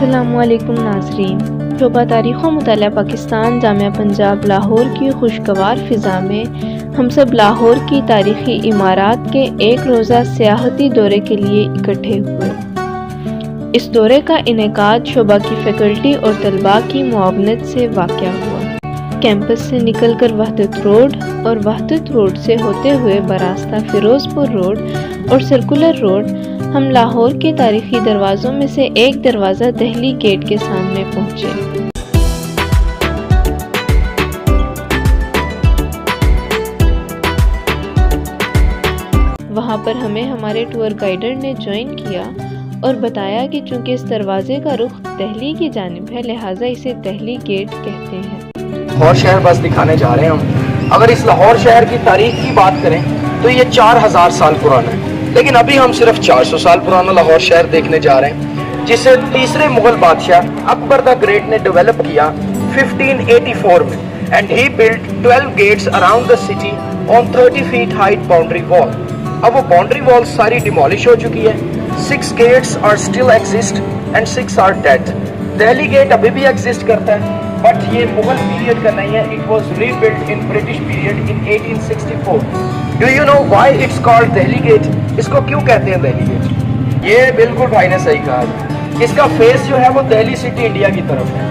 अस्सलामुअलैकुम नाज़रीन। शोबा तारीख़ व मुताला पाकिस्तान जामिया पंजाब लाहौर की खुशगवार फ़िज़ा में हम सब लाहौर की तारीख़ी इमारत के एक रोज़ा सियाहती दौरे के लिए इकट्ठे हुए। इस दौरे का इनेकाद शोबा की फ़ैकल्टी और तलबा की मुआवनत से वाक़या हुआ। कैंपस से निकलकर वहदत रोड और वहदत रोड से होते हुए बरास्ता फ़िरोज़पुर रोड और सर्कुलर रोड हम लाहौर के तारीखी दरवाज़ों में से एक दरवाज़ा दहली गेट के सामने पहुँचे। वहाँ पर हमें हमारे टूर गाइडर ने ज्वाइन किया और बताया कि चूँकि इस दरवाज़े का रुख दहली की जानिब है, लिहाजा इसे दहली गेट कहते हैं। लाहौर शहर बस दिखाने जा रहे हैं हम। अगर इस लाहौर शहर की तारीख की बात करें तो ये 4000 साल पुराना है, लेकिन अभी हम सिर्फ 400 साल पुराना लाहौर शहर देखने जा रहे हैं, जिसे तीसरे मुगल बादशाह अकबर द ग्रेट ने डेवलप किया 1584 में, and he built 12 gates around the city on 30 feet height boundary wall. अब वो बाउंड्री वॉल सारी डिमोलिश हो चुकी है। 6 gates are still exist and 6 are dead. Delhi gate अभी भी एग्जिस्ट करता है, बट ये मुगल पीरियड का नहीं है। It was rebuilt in British period in 1864। Do you know why it's called Delhi gate? इसको क्यों कहते हैं दिल्ली गेट? ये बिल्कुल भाई ने सही कहा। इसका फेस जो है वो दिल्ली सिटी इंडिया की तरफ है।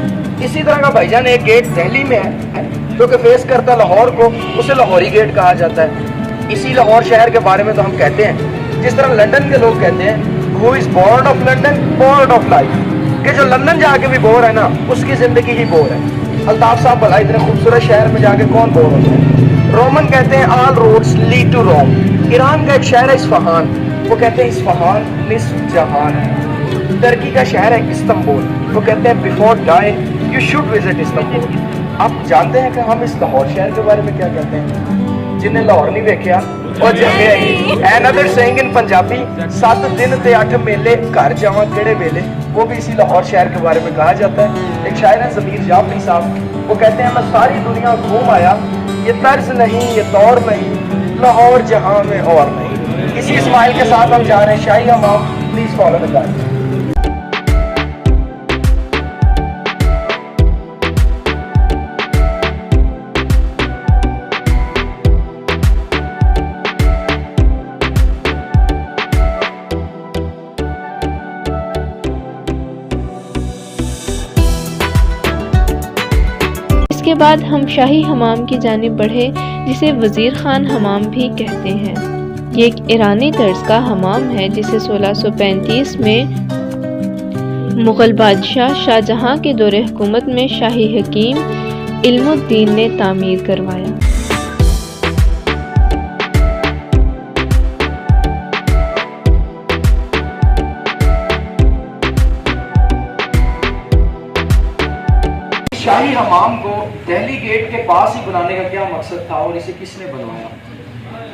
इसी तरह का भाईजान एक गेट दिल्ली में है जो कि फेस करता लाहौर को, उसे लाहौरी गेट कहा जाता है। इसी लाहौर शहर के बारे में तो हम कहते हैं, जिस तरह लंदन के लोग कहते हैं who is born of London born of life, कि जो लंदन जाके भी बोर है ना, उसकी जिंदगी ही बोर है। अल्ताफ साहब भला इतने खूबसूरत शहर में जाके कौन बोर होता है? रोमन कहते हैं all roads lead to Rome. Iran का एक शहर है इस्फहान, वो कहते हैं इस्फहान निस्फ जहान है। तुर्की का शहर है इस्तांबुल, वो कहते हैं before dying you should visit Istanbul. आप जानते हैं कि हम इस लाहौर शहर के बारे में क्या कहते हैं? जिन्हें लाहौर नहीं देखा और जमे आई। अनदर सेइंग इन पंजाबी, 7 दिन ते 8 मेले घर जावा केड़े वेले, वो भी इसी लाहौर शहर के बारे में कहा जाता है। एक शायर है ज़मीर जाफरी साहब, वो कहते हैं मैं सारी दुनिया घूम आया, ये तर्ज नहीं ये दौर नहीं, लाहौर जहां में और नहीं। इसी स्माइल के साथ हम जा रहे हैं शाही हमाम। Please follow the guide. इसके बाद हम शाही हमाम की जानिब बढ़े, जिसे वज़ीर खान हमाम भी कहते हैं। ये एक ईरानी तर्ज का हमाम है जिसे 1635 में मुग़ल बादशाह शाहजहां के दौरे हुकूमत में शाही हकीम इल्मुद्दीन ने तामीर करवाया। शाही हमाम को दिल्ली गेट के पास ही बनाने का क्या मकसद था और इसे किसने बनवाया?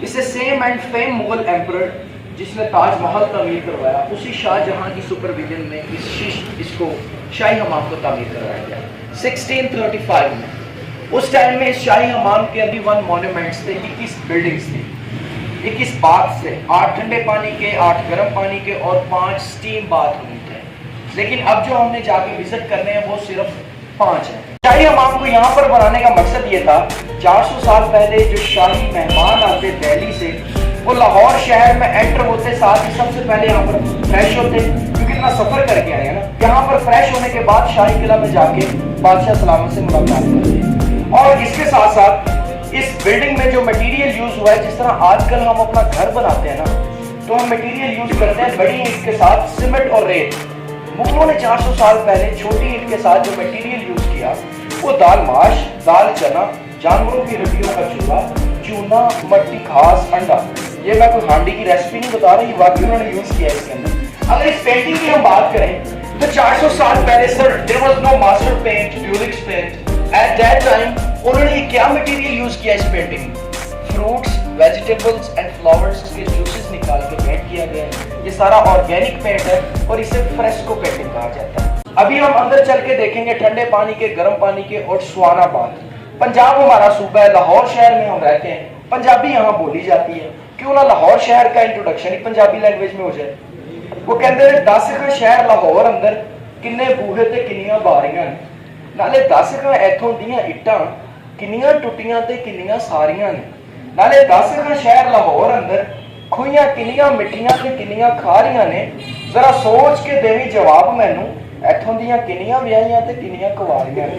इसे same and fame Mughal emperor जिसने ताजमहल तामीर करवाया, उसी शाहजहां की सुपरविजन में इसको शाही हमाम को तामीर करवाया गया 1635 में। उस टाइम में इस शाही हमाम के 21 मॉन्यूमेंट्स थे, 21 बिल्डिंग्स थी, 21 बाथ थे, 8 ठंडे पानी के, 8 गर्म पानी के और 5 स्टीम बाथरूम थे। लेकिन अब जो हमने जाके विजिट करने हैं वो सिर्फ 5 है। शाही हमाम को यहाँ पर बनाने का मकसद ये था, 400 साल पहले जो शाही मेहमान आते दिल्ली से, वो लाहौर शहर में एंटर होते साथ ही सबसे पहले यहाँ पर फ्रेश होते, क्योंकि इतना सफर करके आए हैं ना। यहाँ पर फ्रेश होने के बाद शाही किला में जाके बादशाह सलामत से मुलाकात करते हैं। और इसके साथ साथ इस बिल्डिंग में जो मटेरियल यूज हुआ है, जिस तरह आजकल हम अपना घर बनाते हैं ना, तो हम मटेरियल यूज करते हैं बड़ी ईंट के साथ सीमेंट और रेत। मुगलों ने 400 साल पहले छोटी ईंट के साथ जो मटेरियल यूज किया, वो दाल माश, दाल चना, जानवरों की हड्डियों का चूल्हा, चूना, मट्टी, घास, अंडा। ये मैं कोई हांडी की रेसिपी नहीं बता रही, वाकई उन्होंने यूज किया इसके अंदर। अगर इस पेंटिंग की हम बात करें तो 400 साल पहले sir there was no master paint, Dulux paint. At that time उन्होंने क्या मटेरियल यूज किया इस पेंटिंग में? फ्रूट्स, वेजिटेबल्स एंड फ्लावर्स के जूसेस निकाल के पेंट किया गया है। ये सारा ऑर्गेनिक पेंट है और इसे फ्रेस्को पेंटिंग कहा जाता है। अभी हम अंदर चल के देखेंगे ठंडे पानी के, गर्म पानी के और सुहाना बात। पंजाब हमारा सूबा है, लाहौर शहर में हम रहते हैं, पंजाबी यहाँ बोली जाती है। क्यों ना लाहौर शहर का इंट्रोडक्शन ही पंजाबी लैंग्वेज में हो जाए। वो कहते हैं 10 का शहर लाहौर अंदर किन्ने बूहे ते किन्नियां बारियां ने, नाले दस खां इत्थों दियां इट्टां किन्नियां टुटियां ते किन्नियां सारियां ने, नाले दस खां शहर लाहौर अंदर खुइयां किन्नियां मिठियां ते किन्नियां खारियां ने, जरा सोच के देवी जवाब मैनू इत्थों दियां किन्नियां ब्याहियां ते किन्नियां कुवारियां ने।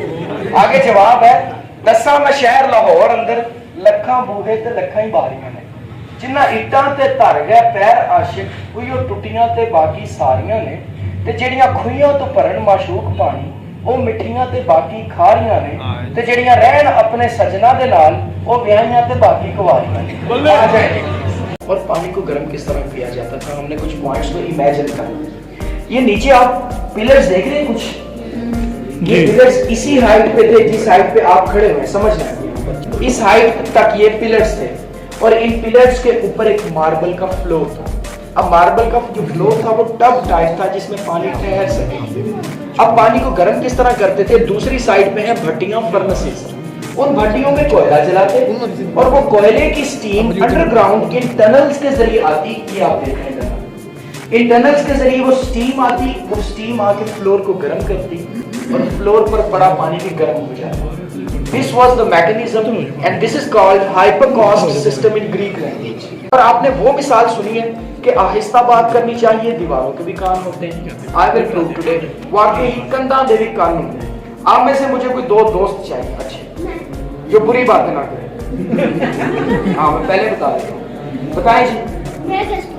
आगे जवाब है, दसा मैं शहर लाहौर अंदर लखां बूहे ते लखां ही बारियां ने, जिन्ना इट्टां ते धर गए पैर आशिक उहियो टुटियां ते बाकी सारियां ने, ते ਜਿਹੜੀਆਂ ਖੂਹੀਆਂ ਤੋਂ ਭਰਨ ਮਾਸ਼ੂਕ ਪਾਣੀ ਉਹ ਮਿੱਠੀਆਂ ਤੇ ਬਾਕੀ ਖਾਰੀਆਂ ਨੇ, ਤੇ ਜਿਹੜੀਆਂ ਰਹਿਣ ਆਪਣੇ ਸਜਣਾ ਦੇ ਨਾਲ ਉਹ ਵਿਆਹੀਆਂ ਤੇ ਬਾਕੀ ਕੁਵਾਰੀਆਂ ਨੇ। आ जाए। और पानी को गर्म किस तरह किया जाता था, हमने कुछ पॉइंट्स को इमेजिन करना। ये नीचे आप पिलर्स देख रहे हैं कुछ, ये पिलर्स इसी हाइट पे थे जिस हाइट पे आप खड़े हुए, समझना है इस हाइट तक ये पिलर्स थे, और इन पिलर्स के ऊपर एक मार्बल का फ्लोर था। अब मार्बल का जो फ्लोर था वो टब टाइप था जिसमें पानी ठहर सके। अब पानी को गर्म किस तरह करते थे, दूसरी साइड पे है भट्टियां, फर्नेसेस, उन भट्टियों में कोयला जलाते और वो कोयले की स्टीम अंडरग्राउंड इन टनल्स के जरिए आती, ये आप देख रहे हैं, इन टनल्स के जरिए वो स्टीम आती, वो स्टीम आके फ्लोर को गर्म करती और फ्लोर पर पड़ा पानी भी गर्म हो जाता। This was the mechanism and this is called hypercaust system in Greek language। और आपने वो मिसाल सुनी है कि आहिस्ता बात करनी चाहिए, दीवारों के भी कान होते हैं। I will prove today वाकई कंधा दे भी कान होते हैं। आप में से मुझे कोई दो दोस्त चाहिए अच्छे जो बुरी बातें ना करें। हाँ मैं पहले बता देता हूँ, बताएं जी।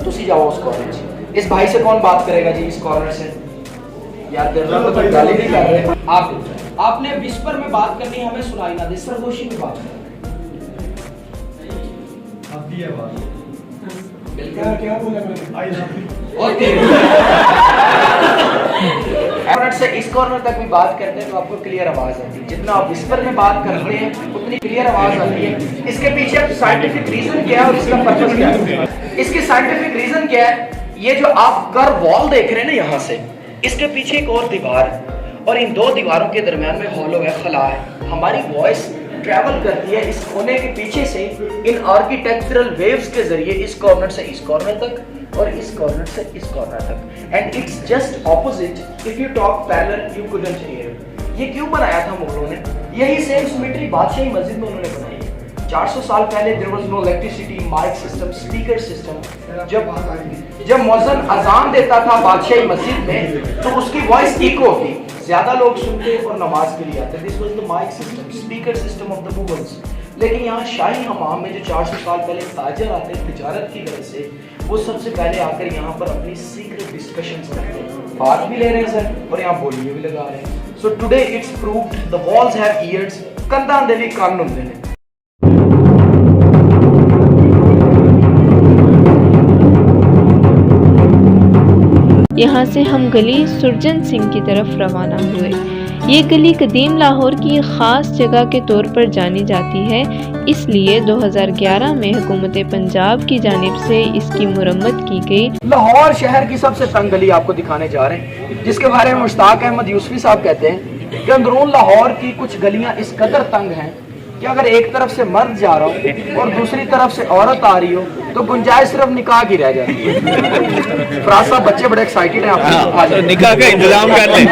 तुसी जाओ उस कॉर्नर से, इस भाई से कौन बात करेगा जी इस कॉर्नर से? यार तेरा तो गाली नहीं कर रहे आप, आपने विस्पर में बात करनी, हमें सुनाई ना दे, सरगोशी में बात करनी। आती है बात, क्या बोला मैंने? कॉर्नर से इस कॉर्नर तक भी बात करते हैं तो आपको क्लियर आवाज आती है, जितना आप विस्पर में बात करते हैं उतनी क्लियर आवाज आती है। इसके पीछे साइंटिफिक रीजन क्या है और इसका पर्पस क्या है? इसकी साइंटिफिक रीजन क्या है? ये जो आप कर्व वॉल देख रहे हैं ना यहाँ से, इसके पीछे एक और दीवार है और इन दो दीवारों के दरमियान में हॉलो है, खला है। हमारी वॉइस ट्रैवल करती है इस कोने के पीछे से इन आर्किटेक्चरल वेव्स के जरिए इस कॉर्नर से इस कॉर्नर तक और इस कॉर्नर से इस कॉर्नर तक, and it's just opposite. If you talk parallel you couldn't hear. ये क्यों बनाया था मुगलों ने? यही सेम सिमेट्री बादशाही मस्जिद में उन्होंने बनाई है। 400 साल पहले there was no electricity, mic system, speaker system. जब मुअज्जिन अजान देता था बादशाही मस्जिद में तो उसकी वॉइस इको होती, ज्यादा लोग सुनते और नमाज के लिए आते। This was the mic system, speaker system of the Mughals. लेकिन यहाँ शाही हमाम में जो 400 साल पहले ताजर आते हैं तिजारत की वजह से, वो सबसे पहले आकर यहाँ पर अपनी सीक्रेट डिस्कशंस करते हैं, बात भी ले रहे हैं सर और यहाँ बोलिए भी लगा रहे हैं। So today it's proved the walls have years, कंधा दे भी कान होंदे ने। यहाँ से हम गली सुरजन सिंह की तरफ रवाना हुए। ये गली कदीम लाहौर की ख़ास जगह के तौर पर जानी जाती है, इसलिए 2011 में हुकूमत पंजाब की जानिब से इसकी मुरम्मत की गई। लाहौर शहर की सबसे तंग गली आपको दिखाने जा रहे हैं, जिसके बारे में मुश्ताक अहमद यूसुफी साहब कहते हैं कि अंदरून लाहौर की कुछ गलियां इस कदर तंग हैं कि अगर एक तरफ से मर्द जा रहा हो और दूसरी तरफ से औरत आ रही हो तो गुंजाइश सिर्फ निकाह की रह जाती है। फराज साहब बच्चे बड़े एक्साइटेड हैं आपको, निकाह का इंतजाम कर लें।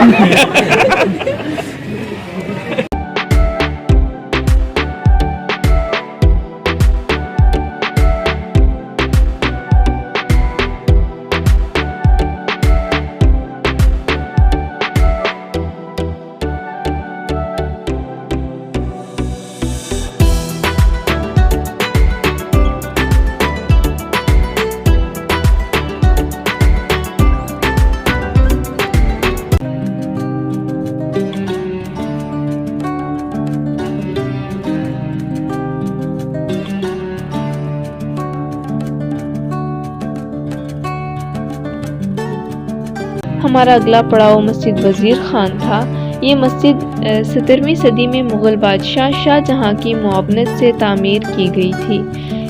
हमारा अगला पड़ाव मस्जिद वजीर खान था। ये मस्जिद 17वीं सदी में मुग़ल बादशाह शाहजहां की मुआवनत से तामीर की गई थी।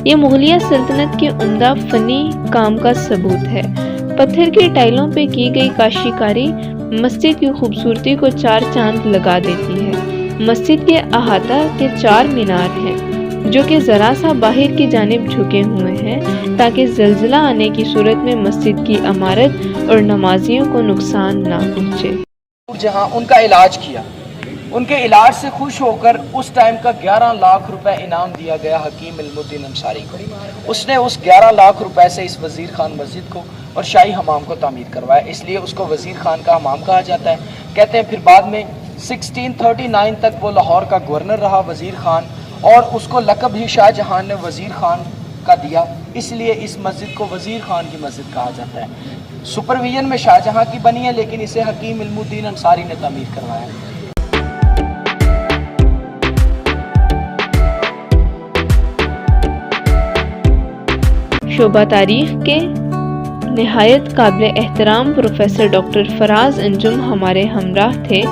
ये मुग़लिया सल्तनत के उम्दा फ़नी काम का सबूत है। पत्थर की टाइलों पे की गई काशीकारी मस्जिद की खूबसूरती को चार चांद लगा देती है। मस्जिद के अहाता के 4 मीनार हैं जो कि ज़रा सा बाहर की जानिब झुके हुए हैं ताकि ज़ल्ज़ला आने की सूरत में मस्जिद की इमारत और नमाजियों को नुकसान ना पहुँचे। जहां उनका इलाज किया, उनके इलाज से खुश होकर उस टाइम का 11 लाख रुपए इनाम दिया गया हकीम इल्मुद्दीन अंसारी को। उसने उस 11 लाख रुपए से इस वज़ीर खान मस्जिद को और शाही हमाम को तामीर करवाया, इसलिए उसको वज़ीर खान का हमाम कहा जाता है। कहते हैं फिर बाद में 1639 तक वो लाहौर का गवर्नर रहा वज़ीर खान, और उसको लक़ब ही शाहजहां ने वज़ीर खान का दिया, इसलिए इस मस्जिद को वज़ीर खान की मस्जिद कहा जाता है। सुपरविजन में शाहजहां की बनी है, लेकिन इसे हकीम इल्मुद्दीन अंसारी ने तामीर करवाया। शोबा तारीख़ के नहायत काबिल एहतराम प्रोफेसर डॉक्टर फराज अंजुम हमारे हमराह थे,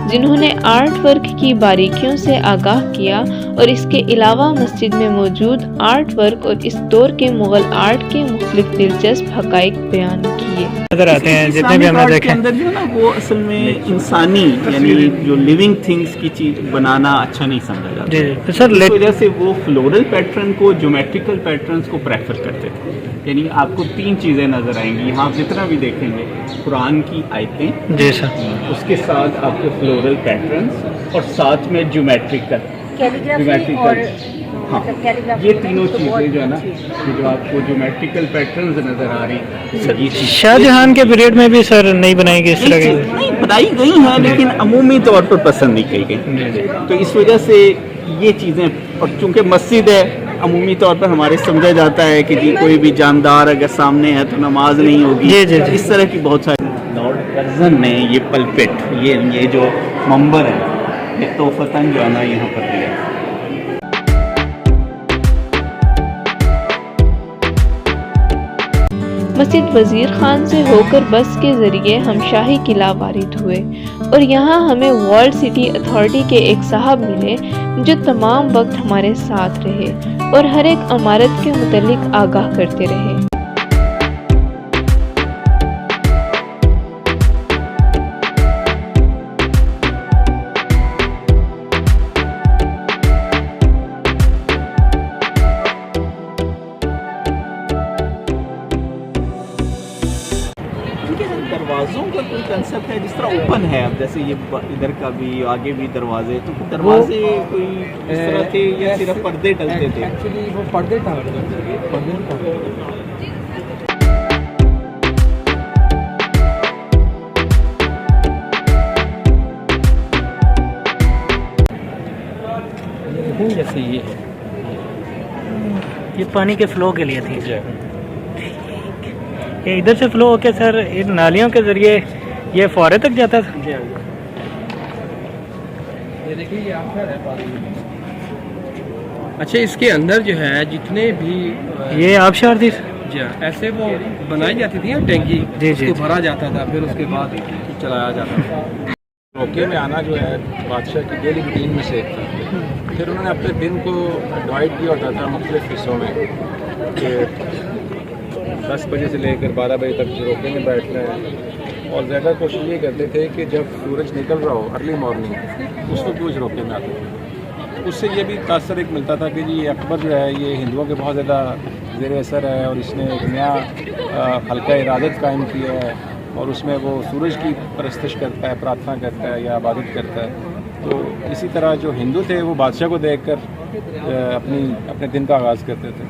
जिन्होंने आर्ट वर्क की बारीकियों से आगाह किया और इसके अलावा मस्जिद में मौजूद आर्ट वर्क और इस दौर के मुग़ल आर्ट के मुख्तलिफ दिलचस्प हक़ाइक़ बयान किए। नजर आते हैं जितने भी हमने देखे अंदर जो है ना, वो असल में इंसानी यानी जो लिविंग थिंग्स की चीज बनाना अच्छा नहीं समझा जाता। जी तो सर इस वजह से वो फ्लोरल पैटर्न को, ज्योमेट्रिकल पैटर्न्स को प्रेफर करते थे। यानी आपको 3 चीज़ें नज़र आएंगी यहाँ, जितना भी देखेंगे, कुरान की आयतें, जी सर, उसके साथ आपको फ्लोरल पैटर्न्स और साथ में ज्योमेट्रिकल हाँ, ये तीनों चीज़ें जो है ना, ये जो आपको ज्योमेट्रिकल पैटर्न्स नज़र आ रही हैं, शाहजहां के पीरियड में भी सर नहीं बनाई गई इस तरह की? नहीं बनाई गई हैं, लेकिन अमूमी तौर पर पसंद नहीं की गई। तो इस वजह से ये चीज़ें, और चूंकि मस्जिद है, अमूमी तौर पर हमारे समझा जाता है कि जी कोई भी जानदार अगर सामने है तो नमाज नहीं होगी। जी। इस तरह की बहुत सारी। लॉर्ड कर्जन ने ये पल्पिट, ये जो मंबर है, ये तोहफतन जो है ना यहाँ पर दिया। मस्जिद वज़ीर खान से होकर बस के ज़रिए हम शाही किला वारिद हुए और यहाँ हमें वर्ल्ड सिटी अथॉरिटी के एक साहब मिले, जो तमाम वक्त हमारे साथ रहे और हर एक इमारत के मुतालिक आगाह करते रहे। दरवाज़ों का कोई कंसेप्ट है जिस तरह ओपन है, अब जैसे ये इधर का भी, आगे भी दरवाजे, तो दरवाजे कोई इस तरह थे या सिर्फ पर्दे डलते थे? एक्चुअली वो पर्दे टांगते जैसे ये पानी के फ्लो के लिए थी। ये इधर से फ्लो होके सर इन नालियों के जरिए ये फौरे तक जाता था। ये देखिए, ये आखिर है पानी। अच्छा, इसके अंदर जो है जितने भी ये आबशार थी जी, ऐसे वो बनाई जाती थी ना टैंकी, जी, उसको भरा जाता था, फिर उसके बाद चलाया जाता था। रोके में आना जो है बादशाह की डेली रूटीन में से एक था। फिर उन्होंने अपने दिन को डिवाइड किया होता था मुख्तलिफ हिस्सों में, कि 10 बजे से लेकर 12 बजे तक रोके में बैठना है, और ज़्यादा कोशिश ये करते थे कि जब सूरज निकल रहा हो अर्ली मॉर्निंग, उस वक्त वो रोके में आते थे। उससे ये भी तासर एक मिलता था कि ये अकबर जो है ये हिंदुओं के बहुत ज़्यादा ज़ेर असर है, और इसने एक नया हल्का इरादत कायम किया है, और उसमें वो सूरज की परस्तिश करता है, प्रार्थना करता है या इबादत करता है। तो इसी तरह जो हिंदू थे वो बादशाह को देखकर अपने दिन का आगाज़ करते थे।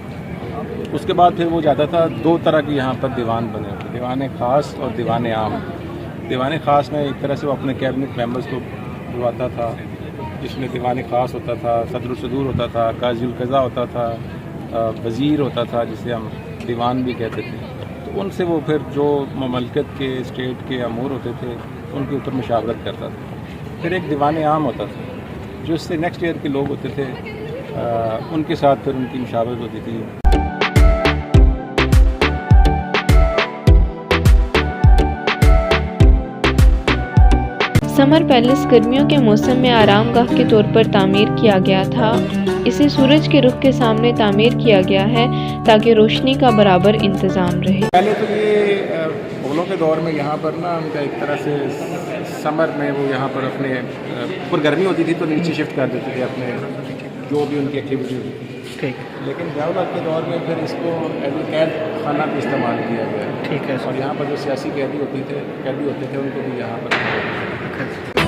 उसके बाद फिर वो जाता था, 2 तरह के यहाँ पर दीवान बने थे, दीवान ख़ास और दीवान आम। दीवान ख़ास में एक तरह से वो अपने कैबिनेट मेंबर्स को बुलवाता था, जिसमें दीवान ख़ास होता था, सदर सदूर होता था, काज़ी क़ज़ा होता था, वज़ीर होता था, जिसे हम दीवान भी कहते थे। तो उनसे वो फिर जो ममलकत के, स्टेट के अमूर होते थे, उनके ऊपर मुशावरत करता था। फिर एक दीवान आम होता था, जो इससे नेक्स्ट ईयर के लोग होते थे, उनके साथ फिर उनकी मुशावरत होती थी। समर पैलेस गर्मियों के मौसम में आरामगाह के तौर पर तामीर किया गया था। इसे सूरज के रुख के सामने तामीर किया गया है ताकि रोशनी का बराबर इंतज़ाम रहे। पहले तो ये मुग़लों के दौर में यहाँ पर ना उनका एक तरह से समर में वो यहाँ पर अपने ऊपर गर्मी होती थी तो नीचे शिफ्ट कर देते थे अपने जो भी उनकी एक्टिविटी होती थी। ठीक, लेकिन ज़ियाउल के दौर में फिर इसको एज ए कैद खाना भी इस्तेमाल किया गया। ठीक है। और यहाँ पर जो सियासी कैदी होते थे उनको भी यहाँ पर बारकत।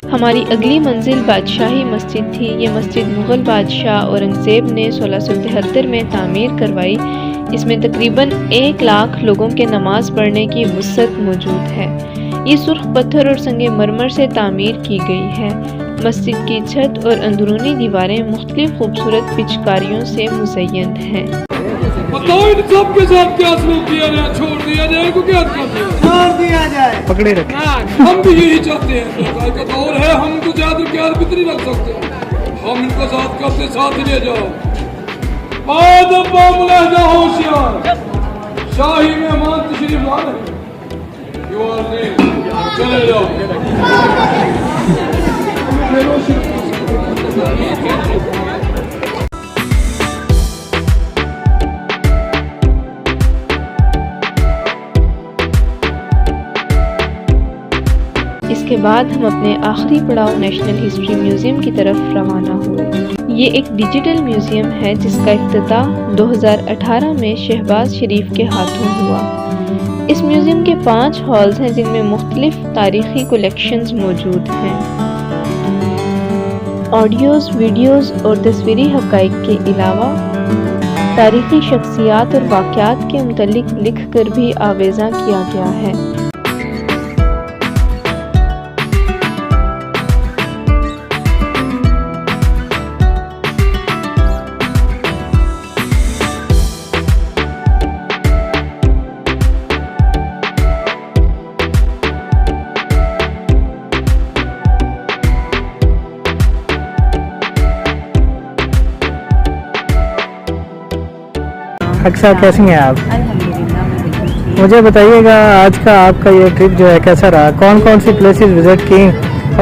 हमारी अगली मंजिल बादशाही मस्जिद थी। ये मस्जिद मुग़ल बादशाह औरंगज़ेब ने 1673 में तामीर करवाई। इसमें तकरीबन 1 लाख लोगों के नमाज पढ़ने की वुसअत मौजूद है। ये सुर्ख पत्थर और संगे मरमर से तामीर की गई है। मस्जिद की छत और अंदरूनी दीवारें मुख्तलिफ खूबसूरत पिचकारियों से मुज़य्यन हैं। बताओ इन सब के साथ क्या सलूक किया जाए, छोड़ दिया जाए को क्या कर दिया? छोड़ दिया जाए, पकड़े रखे। हम भी यही चाहते हैं। का दौर है, हम तो ज्यादा क्या नहीं रख सकते। हम इनका साथ करते, साथ ले जाओ। बाद मामला जा होशियार, शाही मेहमान तशरीफ ला रहे, चले जाओ। इसके बाद हम अपने आखिरी पड़ाव नेशनल हिस्ट्री म्यूज़ियम की तरफ रवाना हुए। ये एक डिजिटल म्यूज़ियम है जिसका इफ्तिताह 2018 में शहबाज शरीफ के हाथों हुआ। इस म्यूज़ियम के 5 हॉल्स हैं जिनमें मुख्तलिफ तारीख़ी कलेक्शंस मौजूद हैं। ऑडियोज़, वीडियोज़ और तस्वीरी हक़ाइक़ के अलावा तारीख़ी शख्सियात और वाक़यात के मुतल्लिक़ लिख कर भी आवेज़ा किया गया है। अक्सा, कैसी हैं आप? अल्हम्दुलिल्लाह मैं बिल्कुल ठीक। मुझे बताइएगा आज का आपका ये ट्रिप जो है कैसा रहा? कौन कौन सी प्लेसेस विज़िट की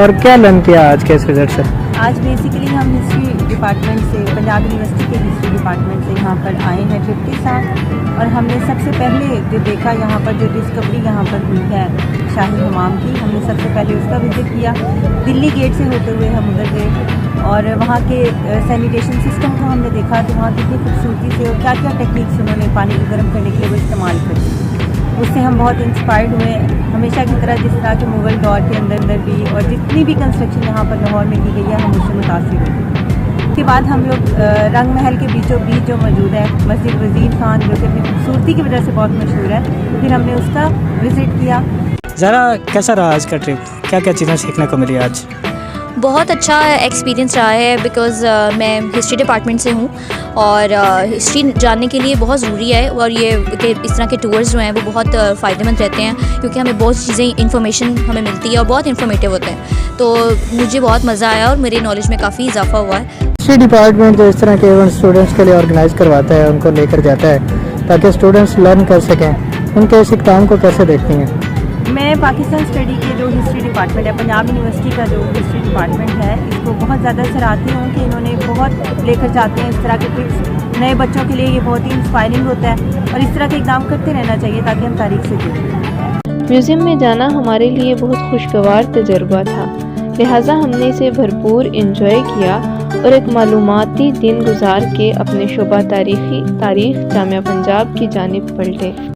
और क्या लर्न किया आज के इस विज़िट से? आज बेसिकली हम हिस्ट्री डिपार्टमेंट से, पंजाब यूनिवर्सिटी के हिस्ट्री डिपार्टमेंट से यहाँ पर आए हैं ट्रिप के साथ। और हमने सबसे पहले जो देखा यहाँ पर, जो डिस्कवरी यहाँ पर हुई है शाही हमाम की, हमने सबसे पहले उसका विज़िट किया। दिल्ली गेट से होते हुए हम उधर गए और वहाँ के सैनिटेशन सिस्टम को हमने देखा कि वहाँ कितनी खूबसूरती से और क्या क्या टेक्निक्स उन्होंने पानी को गर्म करने के लिए वो इस्तेमाल करी। उससे हम बहुत इंस्पायर्ड हुए। हमेशा की तरह जिस तरह के मुग़ल दौर के अंदर भी और जितनी भी कंस्ट्रक्शन यहाँ पर लाहौर में की गई है, हम उससे मुतासिर हुए। उसके बाद हम लोग रंग महल के बीचों बीच जो मौजूद है मस्जिद वज़ीर खान, जो कि अपनी खूबसूरती की वजह से बहुत मशहूर है, फिर हमने उसका विज़िट किया। ज़रा कैसा रहा आज का ट्रिप? क्या क्या चीज़ें सीखने को मिली आज? बहुत अच्छा एक्सपीरियंस रहा है बिकॉज़ मैं हिस्ट्री डिपार्टमेंट से हूँ और हिस्ट्री जानने के लिए बहुत ज़रूरी है। और ये कि इस तरह के टूर्स जो हैं वो बहुत फ़ायदेमंद रहते हैं क्योंकि हमें बहुत चीज़ें इन्फॉर्मेशन हमें मिलती है और बहुत इन्फॉर्मेटिव होते हैं। तो मुझे बहुत मज़ा आया और मेरे नॉलेज में काफ़ी इजाफा हुआ है। हिस्ट्री डिपार्टमेंट जो इस तरह के इवेंट स्टूडेंट्स के लिए ऑर्गेनाइज़ करवाता है, उनको लेकर जाता है ताकि स्टूडेंट्स लर्न कर सकें, उनके इस काम को कैसे देखती हैं? मैं पाकिस्तान स्टडी के जो हिस्ट्री डिपार्टमेंट है, पंजाब यूनिवर्सिटी का जो हिस्ट्री डिपार्टमेंट है, इसको बहुत ज़्यादा सराहती हूँ कि इन्होंने बहुत लेकर जाते हैं इस तरह के ट्रिप्स। नए बच्चों के लिए ये बहुत ही इंस्पायरिंग होता है और इस तरह के एग्ज़ाम करते रहना चाहिए ताकि हम तारीख से जुड़ें। म्यूज़ियम में जाना हमारे लिए बहुत खुशगवार तजुर्बा था, लिहाजा हमने इसे भरपूर इंजॉय किया और एक मालूमाती दिन गुजार के अपने शोबा तारीख जामिया पंजाब की जानिब पलटे।